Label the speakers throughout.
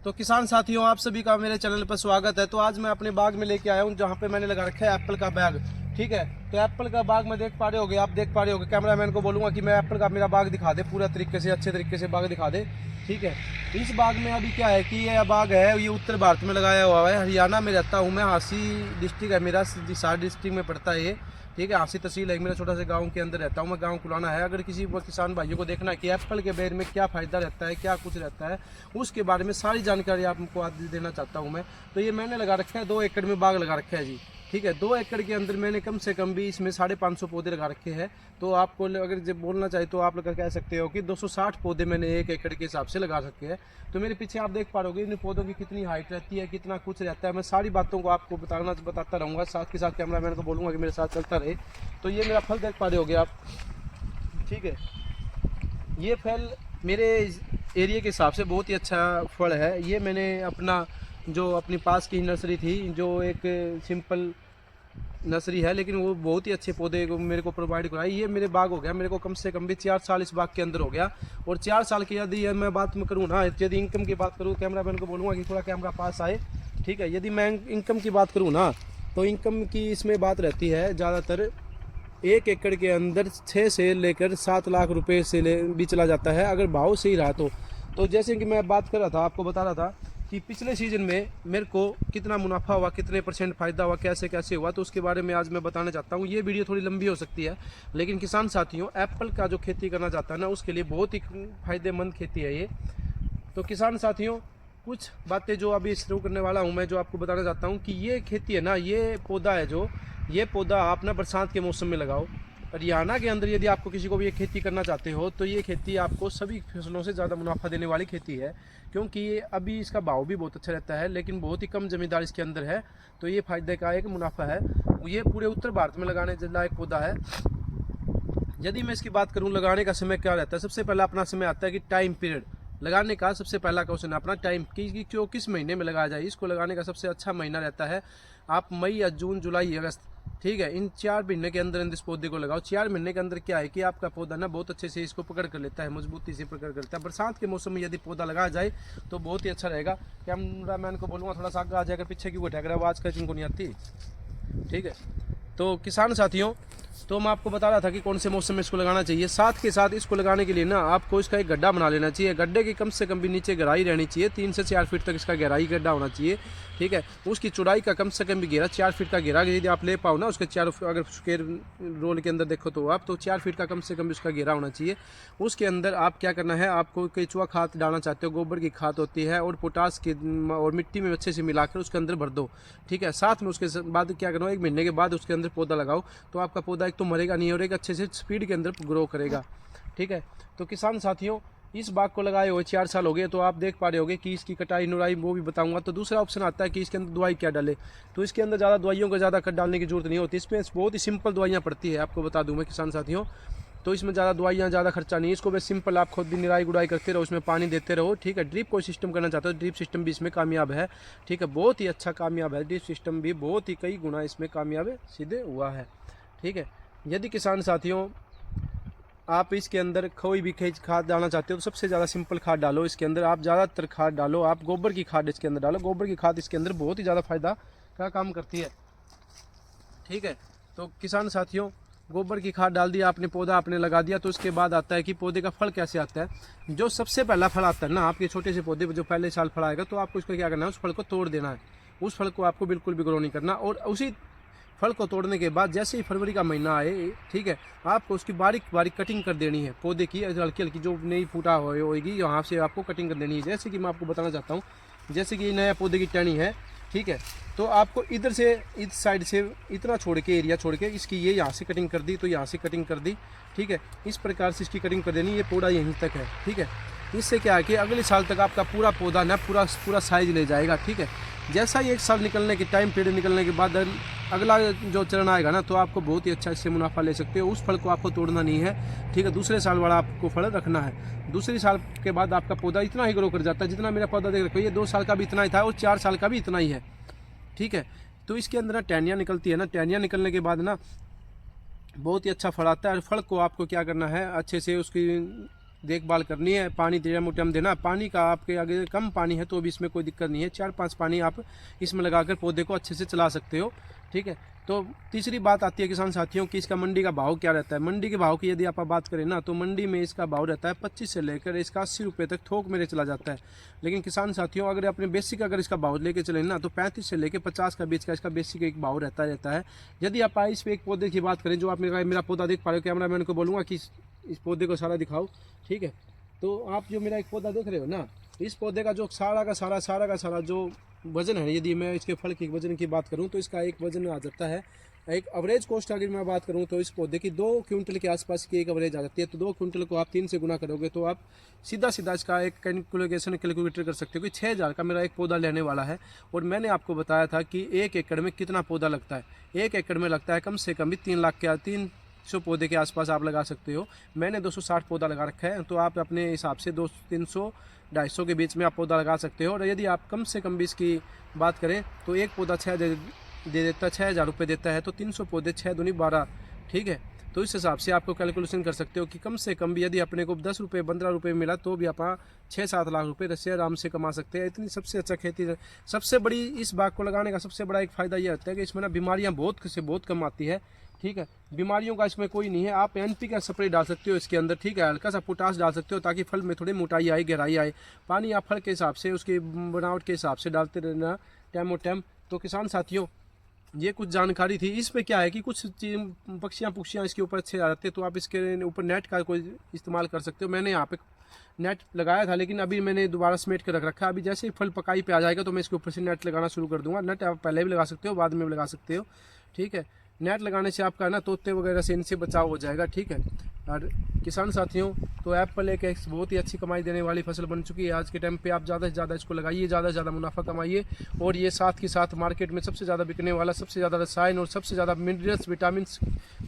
Speaker 1: तो किसान साथियों, आप सभी का मेरे चैनल पर स्वागत है। तो आज मैं अपने बाग में लेके आया हूँ जहाँ पे मैंने लगा रखा है एप्पल का बैग। ठीक है, तो एप्पल का बाग में देख पा रहे होगे, आप देख पा रहे होगे। कैमरामैन को बोलूँगा कि मैं एप्पल का मेरा बाग दिखा दे, पूरा तरीके से अच्छे तरीके से बाग दिखा दे। ठीक है, इस बाग में अभी क्या है कि ये बाग है, ये उत्तर भारत में लगाया हुआ है। हरियाणा में रहता हूँ मैं, हांसी डिस्ट्रिक्ट है मेरा, हिसार डिस्ट्रिक्ट में पड़ता है ये। ठीक है, हांसी तहसील है मेरा, छोटा सा गांव के अंदर रहता हूँ मैं। गांव कुलाना है। अगर किसी किसान भाइयों को देखना है कि एप्पल के बेर में क्या फ़ायदा रहता है, क्या कुछ रहता है, उसके बारे में सारी जानकारी आपको आज देना चाहता हूँ मैं। तो ये मैंने लगा रखा है, 2 एकड़ में बाग लगा रखा है जी। ठीक है, 2 एकड़ के अंदर मैंने कम से कम भी इसमें 550 पौधे लगा रखे हैं। तो आपको अगर जब बोलना चाहे तो आप लोग कह सकते हो कि 260 पौधे मैंने 1 एकड़ के हिसाब से लगा रखे हैं। तो मेरे पीछे आप देख पा रहे होगे इन पौधों की कितनी हाइट रहती है, कितना कुछ रहता है। मैं सारी बातों को आपको बताता रहूँगा, साथ के साथ कैमरामैन को बोलूँगा कि मेरे साथ चलता रहे। तो ये मेरा फल देख पा रहे होगे आप। ठीक है, ये फल मेरे एरिया के हिसाब से बहुत ही अच्छा फल है। ये मैंने अपनी पास की नर्सरी थी, जो एक सिंपल नर्सरी है, लेकिन वो बहुत ही अच्छे पौधे को मेरे को प्रोवाइड कराई। ये मेरे बाग हो गया, मेरे को कम से कम भी 4 साल इस बाग के अंदर हो गया। और 4 साल की यदि मैं बात में करूँ ना, यदि इनकम की बात करूँ, कैमरामैन को बोलूँगा कि थोड़ा कैमरा पास आए। ठीक है, यदि मैं इनकम की बात करूँ ना, तो इनकम की इसमें बात रहती है ज़्यादातर 1 एकड़ के अंदर 6 से लेकर 7 लाख रुपए से भी चला जाता है, अगर भाव सही रहा तो जैसे कि मैं बात कर रहा था, आपको बता रहा था कि पिछले सीजन में मेरे को कितना मुनाफा हुआ, कितने % फ़ायदा हुआ, कैसे कैसे हुआ, तो उसके बारे में आज मैं बताना चाहता हूँ। ये वीडियो थोड़ी लंबी हो सकती है, लेकिन किसान साथियों, एप्पल का जो खेती करना चाहता है ना, उसके लिए बहुत ही फ़ायदेमंद खेती है ये। तो किसान साथियों, कुछ बातें जो अभी शुरू करने वाला हूँ मैं, जो आपको बताना चाहता हूँ कि ये खेती है ना, ये पौधा है जो, ये पौधा आप ना बरसात के मौसम में लगाओ। हरियाणा के अंदर यदि आपको किसी को भी ये खेती करना चाहते हो, तो ये खेती आपको सभी फसलों से ज़्यादा मुनाफा देने वाली खेती है, क्योंकि ये अभी इसका भाव भी बहुत अच्छा रहता है, लेकिन बहुत ही कम ज़मींदार इसके अंदर है। तो ये फायदे का एक मुनाफा है। ये पूरे उत्तर भारत में लगाने लायक पौधा है। यदि मैं इसकी बात करूँ, लगाने का समय क्या रहता है, सबसे पहला अपना समय आता है कि टाइम पीरियड। लगाने का सबसे पहला क्वेश्चन अपना टाइम की क्यों, किस महीने में लगाया जाए। इसको लगाने का सबसे अच्छा महीना रहता है आप मई या जून, जुलाई, अगस्त। ठीक है, इन 4 महीने के अंदर इस पौधे को लगाओ। 4 महीने के अंदर क्या है कि आपका पौधा ना बहुत अच्छे से इसको पकड़ कर लेता है, मजबूती से पकड़ कर लेता है। बरसात के मौसम में यदि पौधा लगाया जाए तो बहुत ही अच्छा रहेगा। कैमरामैन को बोलूँगा थोड़ा सा आगे आ जाएगा, पीछे क्यों बैठा कर आवाज़ का जिनको नहीं आती। ठीक है, तो किसान साथियों, तो मैं आपको बता रहा था कि कौन से मौसम में इसको लगाना चाहिए। साथ के साथ इसको लगाने के लिए ना आपको इसका एक गड्ढा बना लेना चाहिए। गड्ढे की कम से कम भी नीचे गहराई रहनी चाहिए, 3 से 4 फीट तक इसका गहराई गड्ढा होना चाहिए। ठीक है, उसकी चौड़ाई का कम से कम भी घेरा 4 फीट का घेरा यदि आप ले पाओ ना, उसके चारों, अगर स्क्वायर रोल के अंदर देखो तो आप, तो 4 फीट का कम से कम उसका घेरा होना चाहिए। उसके अंदर आप क्या करना है, आपको केचुआ खाद डालना चाहते हो, गोबर की खाद होती है, और पोटास की, और मिट्टी में अच्छे से मिलाकर उसके अंदर भर दो। ठीक है, साथ में उसके बाद क्या करना, 1 महीने के बाद उसके अंदर पौधा लगाओ, तो आपका पौधा एक तो मरेगा नहीं और एक अच्छे से स्पीड के अंदर ग्रो करेगा। ठीक है, तो किसान साथियों, इस बाग को लगाए हुए 4 साल हो गए। तो आप देख पा रहे होगे कि इसकी कटाई नुराई वो भी बताऊंगा। तो दूसरा ऑप्शन आता है कि इसके अंदर दवाई क्या डाले। तो इसके अंदर ज़्यादा दवाइयों को ज़्यादा डालने की जरूरत नहीं होती, इसमें बहुत ही सिंपल दवाइयाँ पड़ती है, आपको बता दूँ मैं किसान साथियों। तो इसमें ज़्यादा दवाइयाँ, ज़्यादा खर्चा नहीं है। इसको बस सिंपल आप खुद भी निराई गुड़ाई करते रहो, उसमें पानी देते रहो। ठीक है, ड्रिप कोई सिस्टम करना चाहते हो, ड्रिप सिस्टम भी इसमें कामयाब है। ठीक है, बहुत ही अच्छा कामयाब है ड्रिप सिस्टम भी, बहुत ही कई गुना इसमें कामयाब सीधे हुआ है। ठीक है, यदि किसान साथियों आप इसके अंदर कोई भी खाद डालना चाहते हो, तो सबसे ज़्यादा सिंपल खाद डालो इसके अंदर। आप ज़्यादातर खाद डालो, आप गोबर की खाद इसके अंदर डालो। गोबर की खाद इसके अंदर बहुत ही ज़्यादा फायदा का काम करती है। ठीक है, तो किसान साथियों, गोबर की खाद डाल दिया आपने, पौधा आपने लगा दिया, तो उसके बाद आता है कि पौधे का फल कैसे आता है। जो सबसे पहला फल आता है ना आपके छोटे से पौधे पर, जो पहले साल फल आएगा, तो आपको इसको क्या करना है, उस फल को तोड़ देना है। उस फल को आपको बिल्कुल भी ग्रो नहीं करना। और उसी फल को तोड़ने के बाद जैसे ही फरवरी का महीना आए, ठीक है, आपको उसकी बारीक बारीक कटिंग कर देनी है। पौधे की हल्की हल्की जो नई फूटा होगी, यहाँ से आपको कटिंग कर देनी है। जैसे कि मैं आपको बताना चाहता हूँ, जैसे कि नया पौधे की टहनी है, ठीक है, तो आपको इधर से, इस साइड से इतना छोड़ के, एरिया छोड़ के, इसकी ये यहाँ से कटिंग कर दी, तो यहाँ से कटिंग कर दी। ठीक है, इस प्रकार से इसकी कटिंग कर देनी, ये पौधा यहीं तक है। ठीक है, इससे क्या है कि अगले साल तक आपका पूरा पौधा ना पूरा साइज ले जाएगा। ठीक है, जैसा ही 1 साल निकलने के टाइम पीरियड निकलने के बाद अगला जो चरण आएगा ना, तो आपको बहुत ही अच्छा इससे मुनाफा ले सकते हो। उस फल को आपको तोड़ना नहीं है। ठीक है, दूसरे साल वाला आपको फल रखना है। दूसरे साल के बाद आपका पौधा इतना ही ग्रो कर जाता है, जितना मेरा पौधा देख रखो, ये 2 साल का भी इतना ही था और 4 साल का भी इतना ही है। ठीक है, तो इसके अंदर ना टहनियाँ निकलती है ना, टहनियाँ निकलने के बाद ना बहुत ही अच्छा फल आता है। और फल को आपको क्या करना है, अच्छे से उसकी देखभाल करनी है, पानी टाइम टाइम देना। पानी का आपके आगे कम पानी है तो भी इसमें कोई दिक्कत नहीं है, 4-5 पानी आप इसमें लगाकर पौधे को अच्छे से चला सकते हो, ठीक है। तो तीसरी बात आती है किसान साथियों कि इसका मंडी का भाव क्या रहता है। मंडी के भाव की यदि आप बात करें ना, तो मंडी में इसका भाव रहता है 25 से लेकर इसका 80 रुपये तक थोक मेरे चला जाता है। लेकिन किसान साथियों अगर अपने बेसिक अगर इसका भाव लेके चले ना, तो 35 से लेकर 50 का बीच का इसका बेसिक एक भाव रहता है। यदि आप इस पे एक पौधे की बात करें, जो आप मेरा पौधा देख पा रहे हो, कैमरा मैन को बोलूँगा कि इस पौधे को सारा दिखाओ, ठीक है। तो आप जो मेरा एक पौधा देख रहे हो ना, इस पौधे का जो सारा का सारा जो वजन है, यदि मैं इसके फल के वजन की बात करूं तो इसका एक वजन आ जाता है, एक एवरेज कॉस्ट अगर मैं बात करूं तो इस पौधे की 2 क्विंटल के आसपास की एक एवरेज आ जाती है। तो 2 क्विंटल को आप 3 से गुना करोगे तो आप सीधा इसका एक कैलकुलेटर कर सकते हो कि 6000 का मेरा एक पौधा लेने वाला है। और मैंने आपको बताया था कि 1 एकड़ में कितना पौधा लगता है। 1 एकड़ में लगता है कम से कम भी 300 पौधे के आसपास आप लगा सकते हो। मैंने 260 पौधा लगा रखा है, तो आप अपने हिसाब से 200-300-250 के बीच में आप पौधा लगा सकते हो। और यदि आप कम से कम भी इसकी बात करें तो एक पौधा 6000 रुपये देता है, तो 300 पौधे 6 दूनी 12, ठीक है। तो इस हिसाब से आपको कैलकुलेशन कर सकते हो कि कम से कम भी यदि अपने को 10 रुपये 15 रुपये मिला तो भी आप 6-7 लाख रुपये रस्से आराम से कमा सकते हैं। इतनी सबसे अच्छा खेती है। सबसे बड़ी इस बाग को लगाने का सबसे बड़ा एक फ़ायदा यह होता है कि इसमें ना बीमारियाँ बहुत कम आती है, ठीक है। बीमारियों का इसमें कोई नहीं है। आप NP का स्प्रे डाल सकते हो इसके अंदर, ठीक है। हल्का सा पोटास डाल सकते हो ताकि फल में थोड़ी मोटाई आए, गहराई आए। पानी आप फल के हिसाब से, उसकी बनावट के हिसाब से डालते रहना टाइम टाइम। तो किसान साथियों, ये कुछ जानकारी थी। इस पे क्या है कि कुछ पक्षियाँ इसके ऊपर अच्छे आ जाते हैं, तो आप इसके ऊपर नेट का कोई इस्तेमाल कर सकते हो। मैंने यहाँ पे नेट लगाया था, लेकिन अभी मैंने दोबारा समेट कर रख रखा है। अभी जैसे ही फल पकाई पे आ जाएगा तो मैं इसके ऊपर से नेट लगाना शुरू कर दूंगा। नेट आप पहले भी लगा सकते हो, बाद में भी लगा सकते हो, ठीक है। नेट लगाने से आपका ना तोते वगैरह से इनसे बचाव हो जाएगा, ठीक है। और किसान साथियों, तो एप्पल एक बहुत ही अच्छी कमाई देने वाली फसल बन चुकी है। आज के टाइम पे आप ज़्यादा से ज़्यादा इसको लगाइए, ज़्यादा से ज़्यादा मुनाफा कमाइए। और ये साथ के साथ मार्केट में सबसे ज़्यादा बिकने वाला, सबसे ज़्यादा रसायन और सबसे ज़्यादा मिनरल्स विटामिन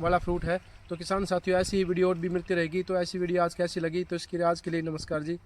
Speaker 1: वाला फ्रूट है। तो किसान साथियों, ऐसी ही वीडियो और भी मिलती रहेगी। तो ऐसी वीडियो आज कैसी लगी, तो इसके लिए आज के लिए नमस्कार जी।